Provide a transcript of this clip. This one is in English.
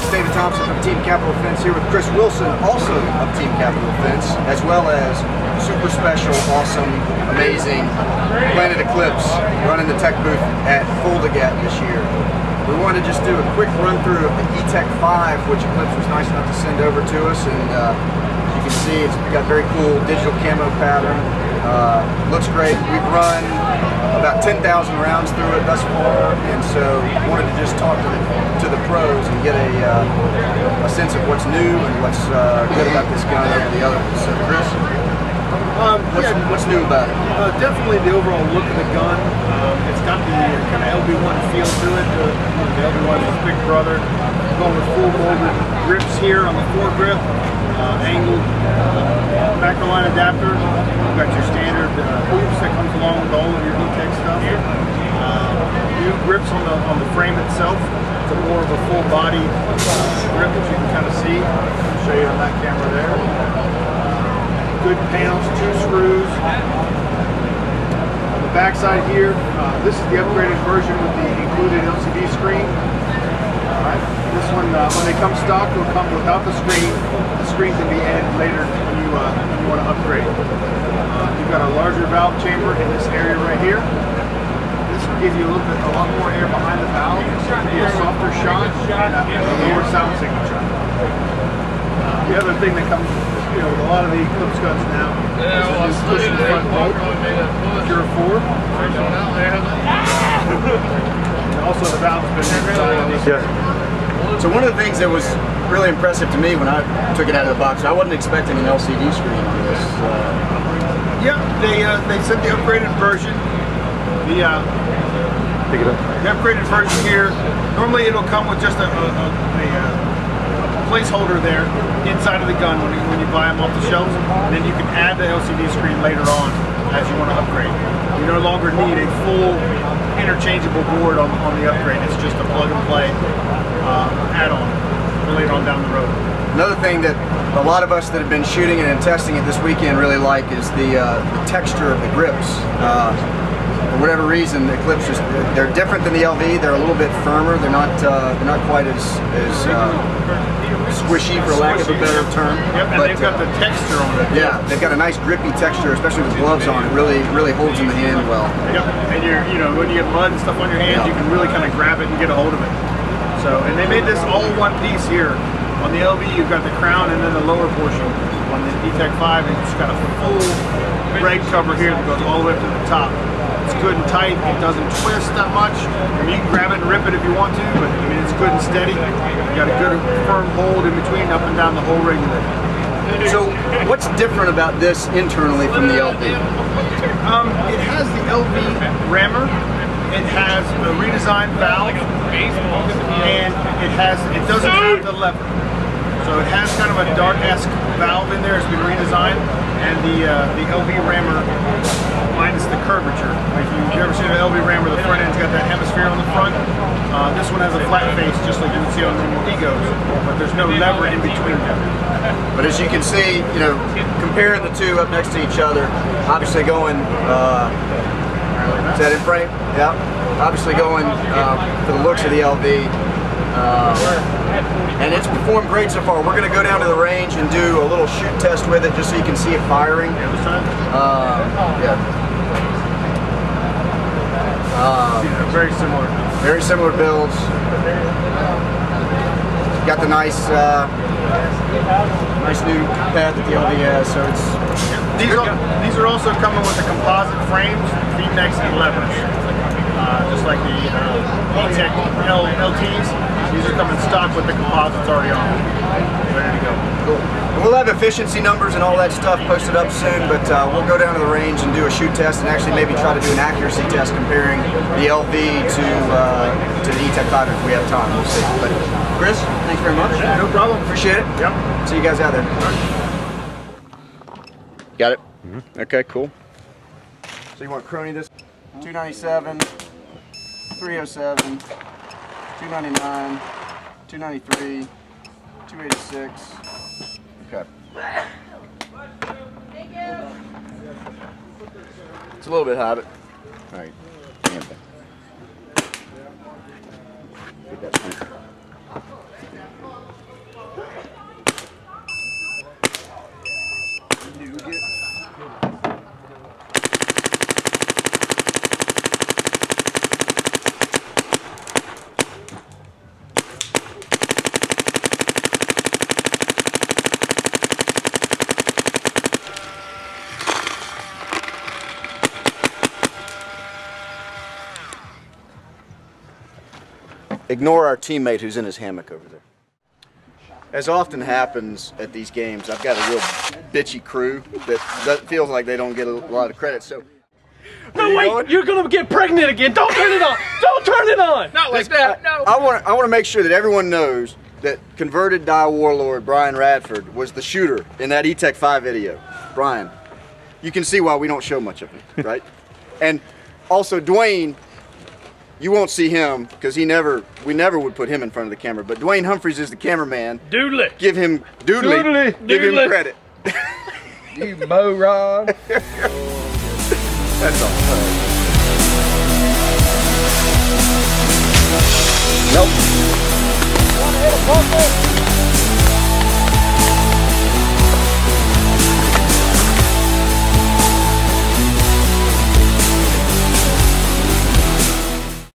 David Thompson from Team Capital Fence here with Kris Wilson, also of Team Capital Fence, as well as super special, awesome, amazing Planet Eclipse running the tech booth at Fuldagat this year. We wanted to just do a quick run through of the ETEK5, which Eclipse was nice enough to send over to us, and as you can see, it's got very cool digital camo pattern. Looks great. We've run about 10,000 rounds through it thus far, and so wanted to just talk to the pros and get a sense of what's new and what's good about this gun over the other ones. So, Kris, what's new about it? Definitely the overall look of the gun. It's got the kind of LB1 feel to it. The LB1 is big brother. Going with full molded grips here on the foregrip. Angled macro line adapter. You've got your standard hoops that comes along with all of your ETEK stuff. New grips on the frame itself. It's more of a full body grip that you can kind of see. I'll show you on that camera there. Good panels, 2 screws. On the back side here, this is the upgraded version with the included LCD screen. This one, when they come stock, will come without the screen. The screen can be added later when you want to upgrade. You've got a larger valve chamber in this area right here. This will give you a lot more air behind the valve. It'll be a softer shot and a lower sound signature. The other thing that comes, with a lot of the Eclipse guns now is pushing the front bolt, Pure 4. And also the valve's been designed on this. So one of the things that was really impressive to me when I took it out of the box, I wasn't expecting an LCD screen on this. Yeah, they sent the upgraded version. Pick it up. The upgraded version here. Normally it'll come with just a placeholder there inside of the gun when you buy them off the shelves, and then you can add the LCD screen later on as you want to upgrade. You no longer need a full interchangeable board on the upgrade. It's just a plug and play add-on for later on down the road. Another thing that a lot of us that have been shooting it and testing it this weekend really like is the texture of the grips. For whatever reason, the Eclipse they're different than the LV. They're a little bit firmer. They're not quite as squishy, for lack of a better term. Yep, and they've got the texture on it. Yeah, they've got a nice grippy texture, especially with gloves on. It really holds in the hand well. Yep, and when you get mud and stuff on your hands, you can really kind of grab it and get a hold of it. So, and they made this all one piece here. On the LV, you've got the crown and then the lower portion. On the ETEK5, it's got a full brake cover here that goes all the way up to the top. It's good and tight. It doesn't twist that much. I mean, you can grab it and rip it if you want to, but I mean, it's good and steady. You got a good firm hold in between, up and down the whole regulator. So, what's different about this internally from the LV? It has the LV rammer. It has a redesigned valve, and it doesn't have the lever. So it has kind of a dart-esque valve in there. It's been redesigned, and the LV rammer minus the curvature. Like you've ever seen an LV rammer, the front end's got that hemisphere on the front. This one has a flat face, just like you would see on normal Egos, but there's no lever in between them. But as you can see, comparing the two up next to each other, obviously going. Is that in frame? Yeah. Obviously going for the looks of the LV. And it's performed great so far. We're going to go down to the range and do a little shoot test with it just so you can see it firing. Very similar. Very similar builds. Got the nice new pad that the LV has, so it's... These are also coming with the composite frames, V-necks, and levers. Just like the ETEK LTs, these are coming stock with the composites already on. Ready to go. Cool. We'll have efficiency numbers and all that stuff posted up soon, but we'll go down to the range and do a shoot test and actually maybe try to do an accuracy test comparing the LV to the ETEK5 if we have time. We'll see. But Kris, thanks very much. No problem. Appreciate it. Yep. See you guys out there. Got it? Okay, cool. So you want to crony this? 297, 307, 299, 293, 286. Okay. It's a little bit high, but all right. Get that Ignore our teammate who's in his hammock over there. As often happens at these games, I've got a real bitchy crew that feels like they don't get a lot of credit. So, no, wait! You're gonna get pregnant again! Don't turn it on! Don't turn it on! Not like that! No! I want to make sure that everyone knows that converted die warlord Brian Radford was the shooter in that ETEK5 video. Brian, you can see why we don't show much of him, right? And also Dwayne, you won't see him because we never would put him in front of the camera. But Dwayne Humphreys is the cameraman. Doodly. Give him doodly. Give him credit. You moron. That's all. Nope.